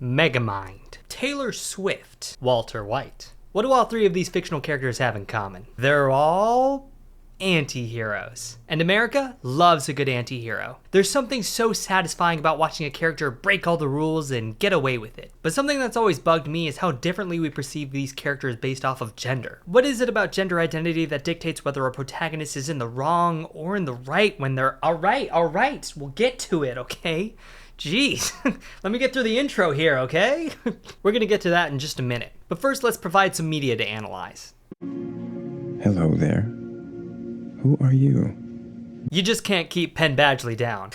Megamind, Taylor Swift, Walter White. What do all three of these fictional characters have in common? They're all anti-heroes. And America loves a good anti-hero. There's something so satisfying about watching a character break all the rules and get away with it. But something that's always bugged me is how differently we perceive these characters based off of gender. What is it about gender identity that dictates whether a protagonist is in the wrong or in the right when they're alright, we'll get to it, okay? Jeez, let me get through the intro here, okay? We're gonna get to that in just a minute. But first, let's provide some media to analyze. Hello there. Who are you? You just can't keep Penn Badgley down.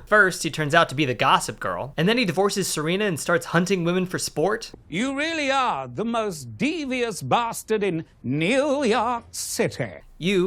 First, he turns out to be the gossip girl, and then he divorces Serena and starts hunting women for sport. You really are the most devious bastard in New York City.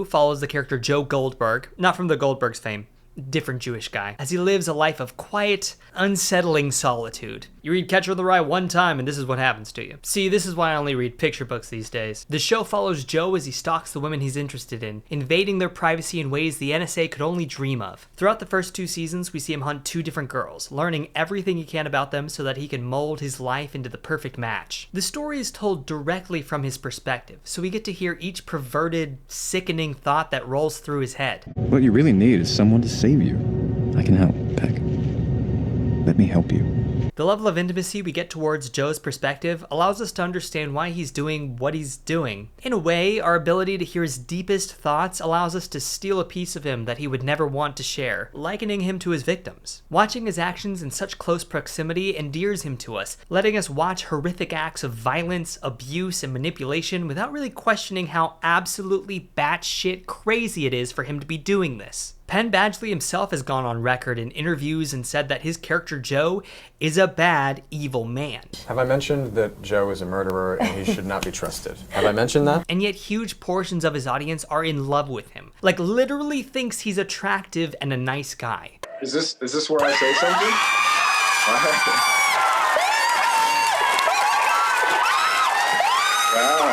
Follows the character Joe Goldberg, not from the Goldbergs fame, different Jewish guy, as he lives a life of quiet, unsettling solitude. You read Catcher in the Rye one time and this is what happens to you. See, this is why I only read picture books these days. The show follows Joe as he stalks the women he's interested in, invading their privacy in ways the NSA could only dream of. Throughout the first 2 seasons, we see him hunt 2 different girls, learning everything he can about them so that he can mold his life into the perfect match. The story is told directly from his perspective, so we get to hear each perverted, sickening thought that rolls through his head. What you really need is someone to save you. I can help, Peck. Let me help you. The level of intimacy we get towards Joe's perspective allows us to understand why he's doing what he's doing. In a way, our ability to hear his deepest thoughts allows us to steal a piece of him that he would never want to share, likening him to his victims. Watching his actions in such close proximity endears him to us, letting us watch horrific acts of violence, abuse, and manipulation without really questioning how absolutely batshit crazy it is for him to be doing this. Penn Badgley himself has gone on record in interviews and said that his character Joe is a bad, evil man. Have I mentioned that Joe is a murderer and he should not be trusted? Have I mentioned that? And yet huge portions of his audience are in love with him. Like literally thinks he's attractive and a nice guy. Is this where I say something? Wow.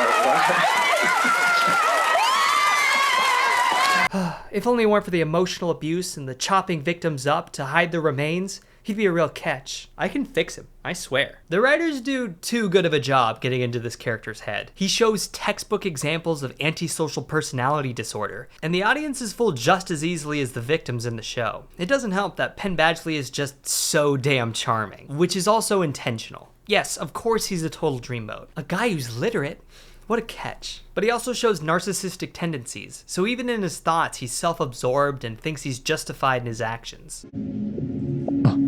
If only it weren't for the emotional abuse and the chopping victims up to hide the remains, he'd be a real catch. I can fix him, I swear. The writers do too good of a job getting into this character's head. He shows textbook examples of antisocial personality disorder, and the audience is fooled just as easily as the victims in the show. It doesn't help that Penn Badgley is just so damn charming, which is also intentional. Yes, of course he's a total dreamboat. A guy who's literate. What a catch. But he also shows narcissistic tendencies, so even in his thoughts, he's self-absorbed and thinks he's justified in his actions.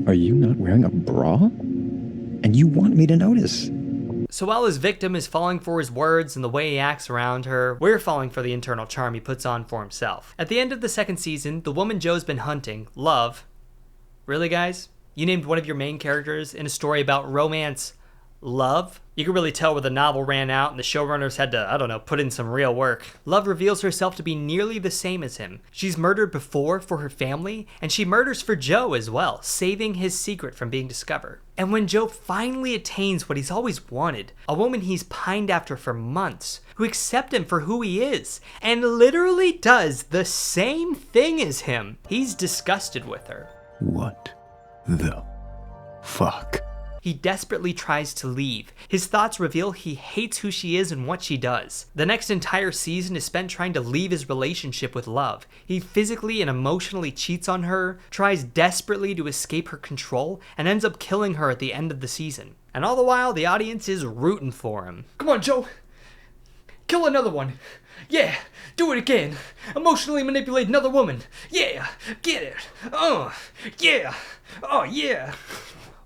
Are you not wearing a bra? And you want me to notice? So while his victim is falling for his words and the way he acts around her, we're falling for the internal charm he puts on for himself. At the end of the 2nd season, the woman Joe's been hunting, Love. Really, guys? You named one of your main characters in a story about romance Love? You can really tell where the novel ran out and the showrunners had to, put in some real work. Love reveals herself to be nearly the same as him. She's murdered before for her family, and she murders for Joe as well, saving his secret from being discovered. And when Joe finally attains what he's always wanted, a woman he's pined after for months, who accepts him for who he is, and literally does the same thing as him, he's disgusted with her. What the fuck? He desperately tries to leave. His thoughts reveal he hates who she is and what she does. The next entire season is spent trying to leave his relationship with Love. He physically and emotionally cheats on her, tries desperately to escape her control, and ends up killing her at the end of the season. And all the while, the audience is rooting for him. Come on, Joe. Kill another one. Yeah, do it again. Emotionally manipulate another woman. Yeah, get it. Yeah. Oh, yeah.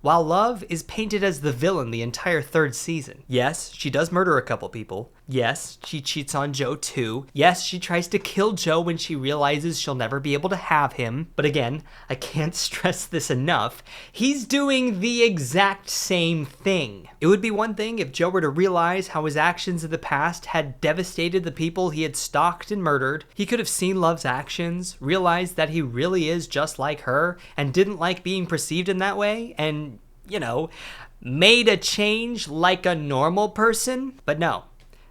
While Love is painted as the villain the entire 3rd season. Yes, she does murder a couple people. Yes, she cheats on Joe too. Yes, she tries to kill Joe when she realizes she'll never be able to have him. But again, I can't stress this enough. He's doing the exact same thing. It would be one thing if Joe were to realize how his actions in the past had devastated the people he had stalked and murdered. He could have seen Love's actions, realized that he really is just like her, and didn't like being perceived in that way, and made a change like a normal person. But no,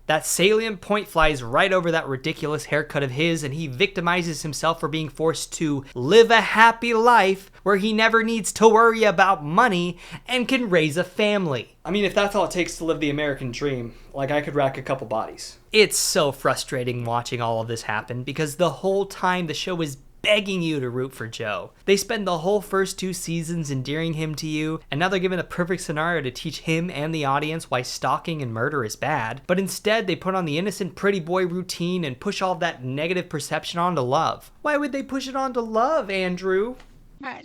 That salient point flies right over that ridiculous haircut of his, and he victimizes himself for being forced to live a happy life where he never needs to worry about money and can raise a family. I mean, if that's all it takes to live the American dream, like, I could rack a couple bodies. It's so frustrating watching all of this happen because the whole time the show is begging you to root for Joe. They spend the whole first 2 seasons endearing him to you, and now they're given a perfect scenario to teach him and the audience why stalking and murder is bad, but instead they put on the innocent pretty boy routine and push all of that negative perception onto Love. Why would they push it onto Love, Andrew?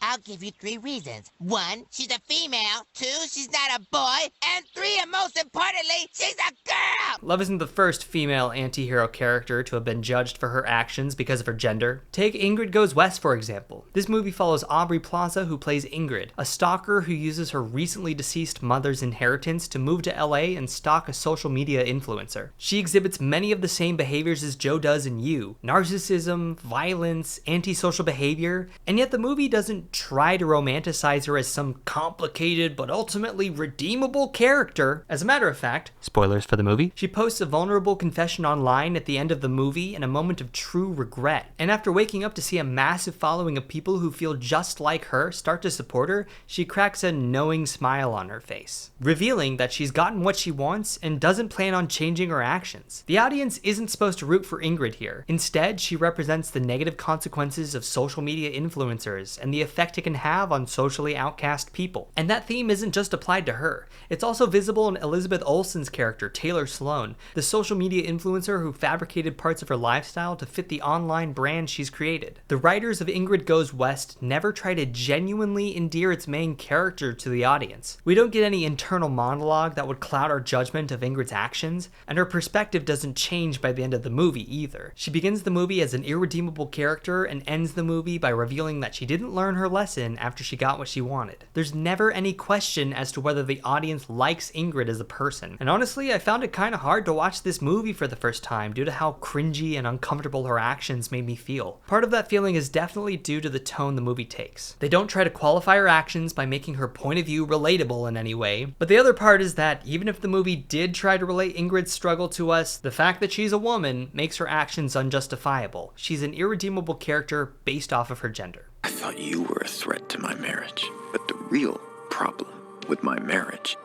I'll give you 3 reasons. 1, she's a female. 2, she's not a boy. And 3, and most importantly, she's a girl! Love isn't the first female anti-hero character to have been judged for her actions because of her gender. Take Ingrid Goes West, for example. This movie follows Aubrey Plaza, who plays Ingrid, a stalker who uses her recently deceased mother's inheritance to move to LA and stalk a social media influencer. She exhibits many of the same behaviors as Joe does in You: narcissism, violence, antisocial behavior, and yet the movie doesn't try to romanticize her as some complicated but ultimately redeemable character. As a matter of fact, spoilers for the movie, she posts a vulnerable confession online at the end of the movie in a moment of true regret. And after waking up to see a massive following of people who feel just like her start to support her, she cracks a knowing smile on her face, revealing that she's gotten what she wants and doesn't plan on changing her actions. The audience isn't supposed to root for Ingrid here. Instead, she represents the negative consequences of social media influencers and the effect it can have on socially outcast people. And that theme isn't just applied to her. It's also visible in Elizabeth Olsen's character, Taylor Sloan, the social media influencer who fabricated parts of her lifestyle to fit the online brand she's created. The writers of Ingrid Goes West never try to genuinely endear its main character to the audience. We don't get any internal monologue that would cloud our judgment of Ingrid's actions, and her perspective doesn't change by the end of the movie either. She begins the movie as an irredeemable character and ends the movie by revealing that she didn't learn her lesson after she got what she wanted. There's never any question as to whether the audience likes Ingrid as a person. And honestly, I found it kind of hard to watch this movie for the first time due to how cringy and uncomfortable her actions made me feel. Part of that feeling is definitely due to the tone the movie takes. They don't try to qualify her actions by making her point of view relatable in any way, but the other part is that even if the movie did try to relate Ingrid's struggle to us, the fact that she's a woman makes her actions unjustifiable. She's an irredeemable character based off of her gender. I thought you were a threat to my marriage, but the real problem with my marriage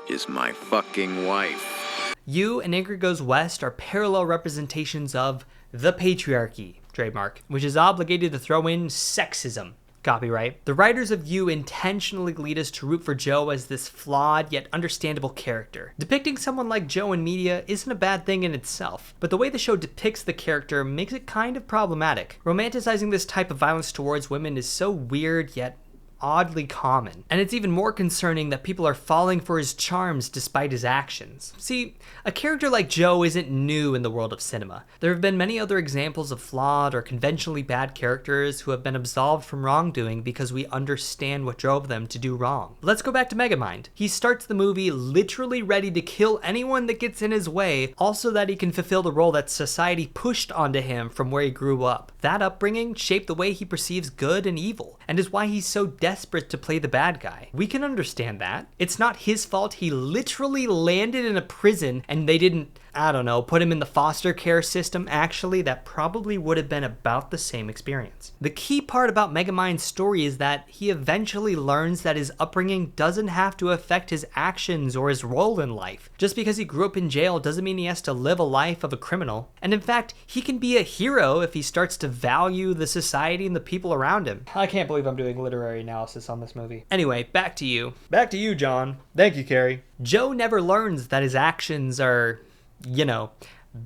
is my fucking wife. You and Ingrid Goes West are parallel representations of the patriarchy, trademark, which is obligated to throw in sexism. Copyright. The writers of You intentionally lead us to root for Joe as this flawed yet understandable character. Depicting someone like Joe in media isn't a bad thing in itself, but the way the show depicts the character makes it kind of problematic. Romanticizing this type of violence towards women is so weird yet oddly common, and it's even more concerning that people are falling for his charms despite his actions. See, a character like Joe isn't new in the world of cinema. There have been many other examples of flawed or conventionally bad characters who have been absolved from wrongdoing because we understand what drove them to do wrong. Let's go back to Megamind. He starts the movie literally ready to kill anyone that gets in his way, also that he can fulfill the role that society pushed onto him from where he grew up. That upbringing shaped the way he perceives good and evil, and is why he's so desperate to play the bad guy. We can understand that. It's not his fault he literally landed in a prison and they didn't, I don't know, put him in the foster care system. Actually, that probably would have been about the same experience. The key part about Megamind's story is that he eventually learns that his upbringing doesn't have to affect his actions or his role in life. Just because he grew up in jail doesn't mean he has to live a life of a criminal. And in fact, he can be a hero if he starts to value the society and the people around him. I can't believe I'm doing literary analysis on this movie. Anyway, back to you. Back to you, John. Thank you, Carrie. Joe never learns that his actions are,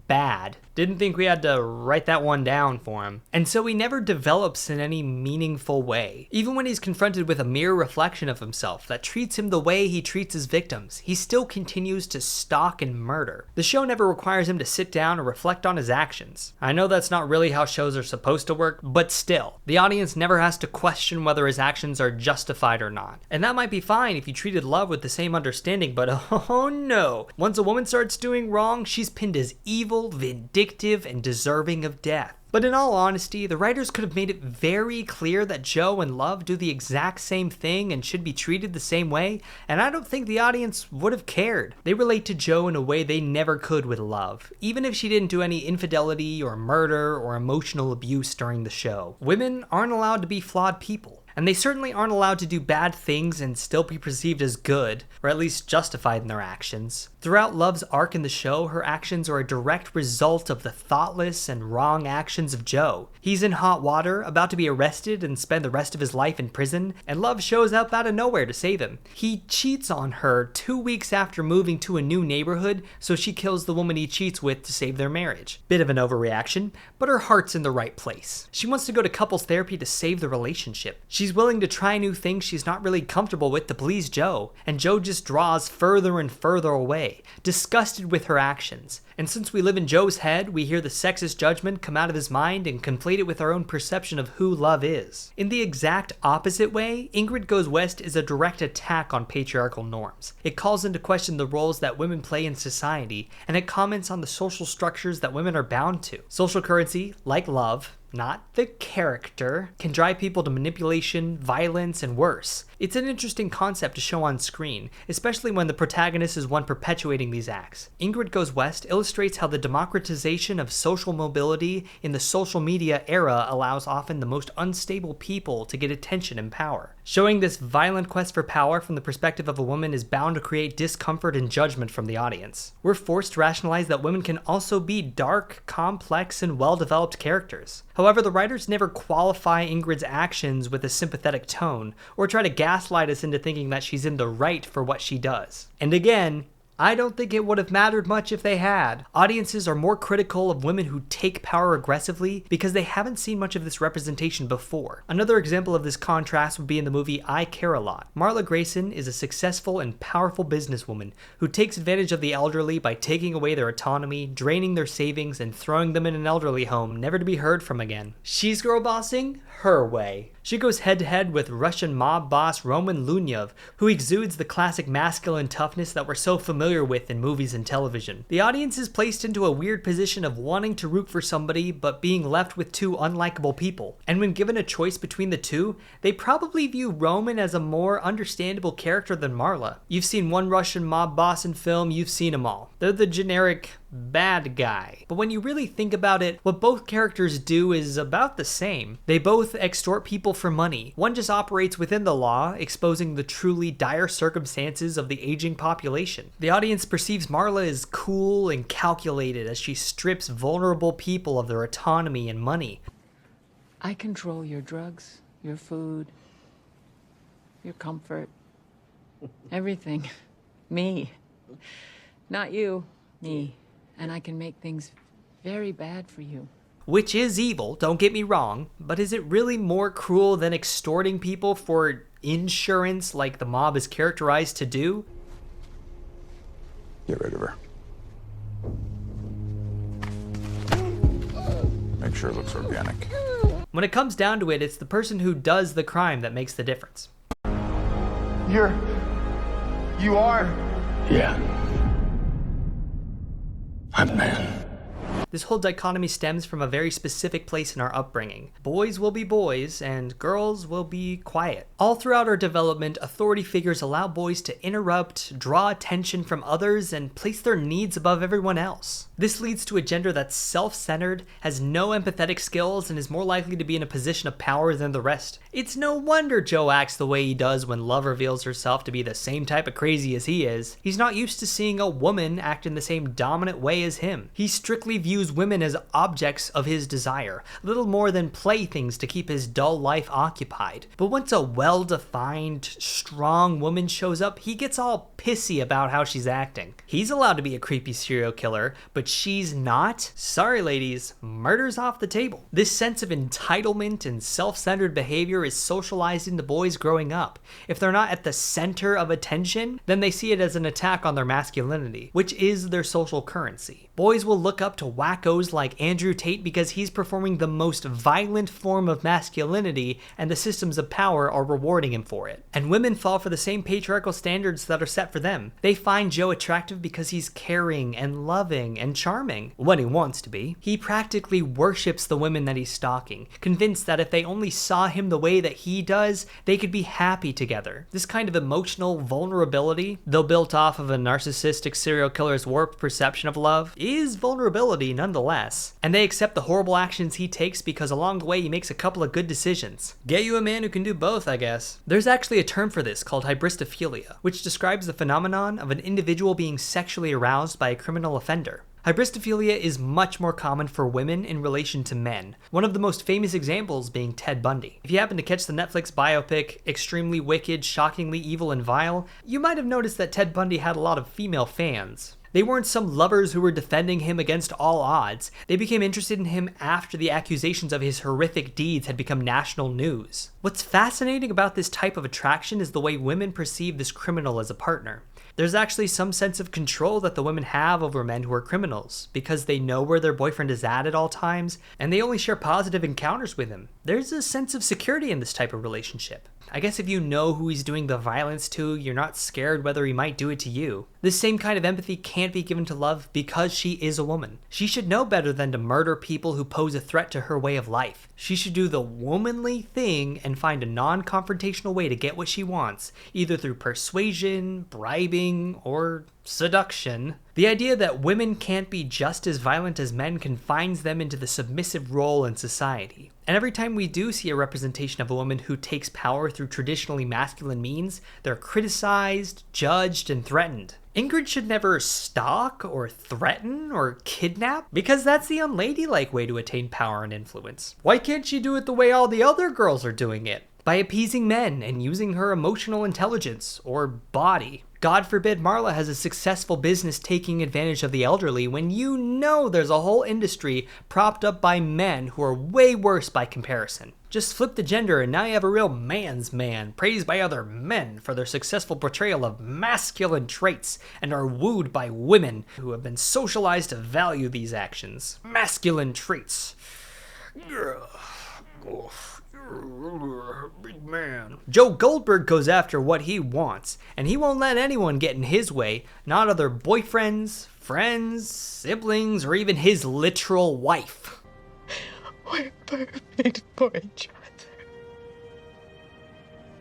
bad. Didn't think we had to write that one down for him. And so he never develops in any meaningful way. Even when he's confronted with a mere reflection of himself that treats him the way he treats his victims, he still continues to stalk and murder. The show never requires him to sit down and reflect on his actions. I know that's not really how shows are supposed to work, but still, the audience never has to question whether his actions are justified or not. And that might be fine if you treated Love with the same understanding, but oh no. Once a woman starts doing wrong, she's pinned as evil, vindictive, and deserving of death. But in all honesty, the writers could have made it very clear that Joe and Love do the exact same thing and should be treated the same way, and I don't think the audience would have cared. They relate to Joe in a way they never could with Love, even if she didn't do any infidelity or murder or emotional abuse during the show. Women aren't allowed to be flawed people. And they certainly aren't allowed to do bad things and still be perceived as good, or at least justified in their actions. Throughout Love's arc in the show, her actions are a direct result of the thoughtless and wrong actions of Joe. He's in hot water, about to be arrested and spend the rest of his life in prison, and Love shows up out of nowhere to save him. He cheats on her 2 weeks after moving to a new neighborhood, so she kills the woman he cheats with to save their marriage. Bit of an overreaction, but her heart's in the right place. She wants to go to couples therapy to save the relationship. She's willing to try new things she's not really comfortable with to please Joe, and Joe just draws further and further away, disgusted with her actions. And since we live in Joe's head, we hear the sexist judgment come out of his mind and conflate it with our own perception of who Love is. In the exact opposite way, Ingrid Goes West is a direct attack on patriarchal norms. It calls into question the roles that women play in society, and it comments on the social structures that women are bound to. Social currency, like love, not the character, can drive people to manipulation, violence, and worse. It's an interesting concept to show on screen, especially when the protagonist is one perpetuating these acts. Ingrid Goes West illustrates how the democratization of social mobility in the social media era allows often the most unstable people to get attention and power. Showing this violent quest for power from the perspective of a woman is bound to create discomfort and judgment from the audience. We're forced to rationalize that women can also be dark, complex, and well-developed characters. However, the writers never qualify Ingrid's actions with a sympathetic tone, or try to gaslight us into thinking that she's in the right for what she does. And again, I don't think it would have mattered much if they had. Audiences are more critical of women who take power aggressively because they haven't seen much of this representation before. Another example of this contrast would be in the movie I Care a Lot. Marla Grayson is a successful and powerful businesswoman who takes advantage of the elderly by taking away their autonomy, draining their savings, and throwing them in an elderly home, never to be heard from again. She's girl bossing her way. She goes head-to-head with Russian mob boss Roman Lunyov, who exudes the classic masculine toughness that we're so familiar with in movies and television. The audience is placed into a weird position of wanting to root for somebody but being left with two unlikable people. And when given a choice between the two, they probably view Roman as a more understandable character than Marla. You've seen one Russian mob boss in film, you've seen them all. They're the generic bad guy. But when you really think about it, what both characters do is about the same. They both extort people for money. One just operates within the law, exposing the truly dire circumstances of the aging population. The audience perceives Marla as cool and calculated as she strips vulnerable people of their autonomy and money. I control your drugs, your food, your comfort, everything. Me. Not you, me. And I can make things very bad for you. Which is evil, don't get me wrong, but is it really more cruel than extorting people for insurance like the mob is characterized to do? Get rid of her. Make sure it looks organic. When it comes down to it, it's the person who does the crime that makes the difference. You are? Yeah. I'm the man. This whole dichotomy stems from a very specific place in our upbringing. Boys will be boys, and girls will be quiet. All throughout our development, authority figures allow boys to interrupt, draw attention from others, and place their needs above everyone else. This leads to a gender that's self-centered, has no empathetic skills, and is more likely to be in a position of power than the rest. It's no wonder Joe acts the way he does when Love reveals herself to be the same type of crazy as he is. He's not used to seeing a woman act in the same dominant way as him. He strictly views women as objects of his desire, little more than playthings to keep his dull life occupied. But once a well-defined, strong woman shows up, he gets all pissy about how she's acting. He's allowed to be a creepy serial killer, but she's not? Sorry ladies, murder's off the table. This sense of entitlement and self-centered behavior is socialized into boys growing up. If they're not at the center of attention, then they see it as an attack on their masculinity, which is their social currency. Boys will look up to wow wackos like Andrew Tate because he's performing the most violent form of masculinity and the systems of power are rewarding him for it. And women fall for the same patriarchal standards that are set for them. They find Joe attractive because he's caring and loving and charming, when he wants to be. He practically worships the women that he's stalking, convinced that if they only saw him the way that he does, they could be happy together. This kind of emotional vulnerability, though built off of a narcissistic serial killer's warped perception of love, is vulnerability nonetheless. And they accept the horrible actions he takes because along the way he makes a couple of good decisions. Get you a man who can do both, I guess. There's actually a term for this called hybristophilia, which describes the phenomenon of an individual being sexually aroused by a criminal offender. Hybristophilia is much more common for women in relation to men, one of the most famous examples being Ted Bundy. If you happen to catch the Netflix biopic Extremely Wicked, Shockingly Evil and Vile, you might have noticed that Ted Bundy had a lot of female fans. They weren't some lovers who were defending him against all odds. They became interested in him after the accusations of his horrific deeds had become national news. What's fascinating about this type of attraction is the way women perceive this criminal as a partner. There's actually some sense of control that the women have over men who are criminals, because they know where their boyfriend is at all times, and they only share positive encounters with him. There's a sense of security in this type of relationship. I guess if you know who he's doing the violence to, you're not scared whether he might do it to you. This same kind of empathy can't be given to Love because she is a woman. She should know better than to murder people who pose a threat to her way of life. She should do the womanly thing and find a non-confrontational way to get what she wants, either through persuasion, bribing, or seduction. The idea that women can't be just as violent as men confines them into the submissive role in society. And every time we do see a representation of a woman who takes power through traditionally masculine means, they're criticized, judged, and threatened. Ingrid should never stalk or threaten or kidnap, because that's the unladylike way to attain power and influence. Why can't she do it the way all the other girls are doing it? By appeasing men and using her emotional intelligence or body. God forbid Marla has a successful business taking advantage of the elderly when you know there's a whole industry propped up by men who are way worse by comparison. Just flip the gender and now you have a real man's man, praised by other men for their successful portrayal of masculine traits and are wooed by women who have been socialized to value these actions. Masculine traits. Big man. Joe Goldberg goes after what he wants, and he won't let anyone get in his way, not other boyfriends, friends, siblings, or even his literal wife. We're perfect for each other.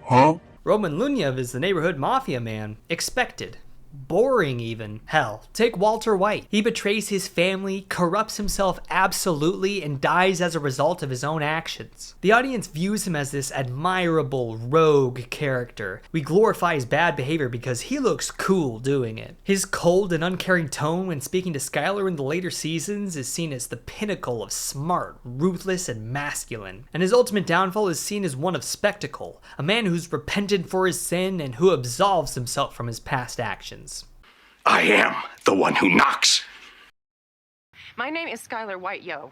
Huh? Roman Lunyev is the neighborhood mafia man. Expected. Boring even. Hell, take Walter White. He betrays his family, corrupts himself absolutely, and dies as a result of his own actions. The audience views him as this admirable rogue character. We glorify his bad behavior because he looks cool doing it. His cold and uncaring tone when speaking to Skylar in the later seasons is seen as the pinnacle of smart, ruthless, and masculine. And his ultimate downfall is seen as one of spectacle, a man who's repented for his sin and who absolves himself from his past actions. I am the one who knocks. My name is Skylar White, yo.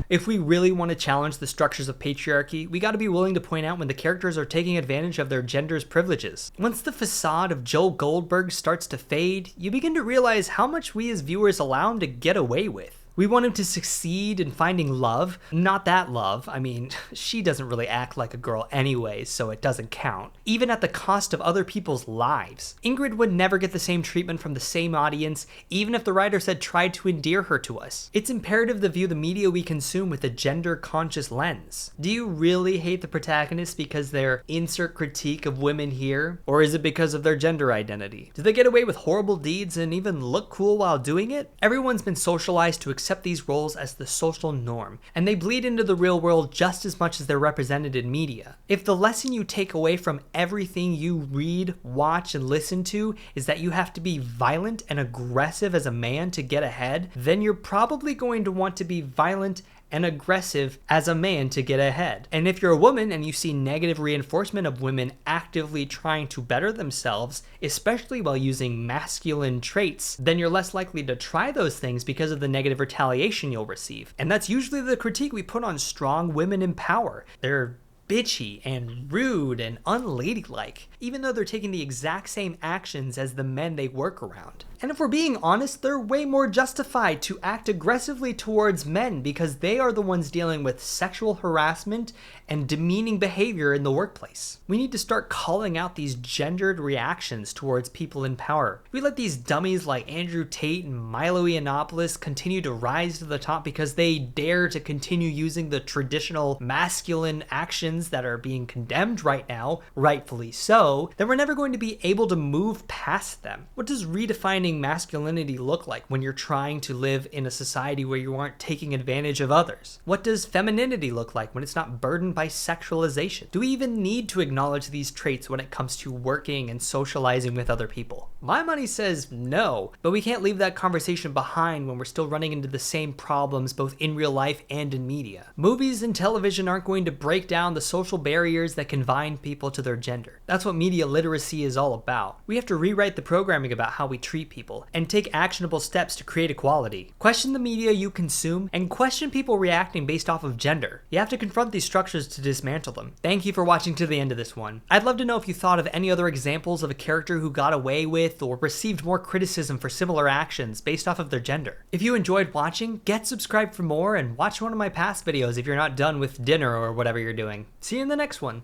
If we really want to challenge the structures of patriarchy, we gotta be willing to point out when the characters are taking advantage of their gender's privileges. Once the facade of Joel Goldberg starts to fade, you begin to realize how much we as viewers allow him to get away with. We want him to succeed in finding love. Not that love. I mean, she doesn't really act like a girl anyway, so it doesn't count. Even at the cost of other people's lives. Ingrid would never get the same treatment from the same audience, even if the writers had tried to endear her to us. It's imperative to view the media we consume with a gender-conscious lens. Do you really hate the protagonists because they're insert critique of women here? Or is it because of their gender identity? Do they get away with horrible deeds and even look cool while doing it? Everyone's been socialized to accept these roles as the social norm, and they bleed into the real world just as much as they're represented in media. If the lesson you take away from everything you read, watch, and listen to is that you have to be violent and aggressive as a man to get ahead, then you're probably going to want to be violent and aggressive as a man to get ahead. And if you're a woman and you see negative reinforcement of women actively trying to better themselves, especially while using masculine traits, then you're less likely to try those things because of the negative retaliation you'll receive. And that's usually the critique we put on strong women in power. They're bitchy and rude and unladylike. even though they're taking the exact same actions as the men they work around. And if we're being honest, they're way more justified to act aggressively towards men because they are the ones dealing with sexual harassment and demeaning behavior in the workplace. We need to start calling out these gendered reactions towards people in power. We let these dummies like Andrew Tate and Milo Yiannopoulos continue to rise to the top because they dare to continue using the traditional masculine actions that are being condemned right now, rightfully so, then we're never going to be able to move past them. What does redefining masculinity look like when you're trying to live in a society where you aren't taking advantage of others? What does femininity look like when it's not burdened by sexualization? Do we even need to acknowledge these traits when it comes to working and socializing with other people? My money says no, but we can't leave that conversation behind when we're still running into the same problems both in real life and in media. Movies and television aren't going to break down the social barriers that confine people to their gender. That's what media literacy is all about. We have to rewrite the programming about how we treat people and take actionable steps to create equality. Question the media you consume and question people reacting based off of gender. You have to confront these structures to dismantle them. Thank you for watching to the end of this one. I'd love to know if you thought of any other examples of a character who got away with or received more criticism for similar actions based off of their gender. If you enjoyed watching, get subscribed for more and watch one of my past videos if you're not done with dinner or whatever you're doing. See you in the next one.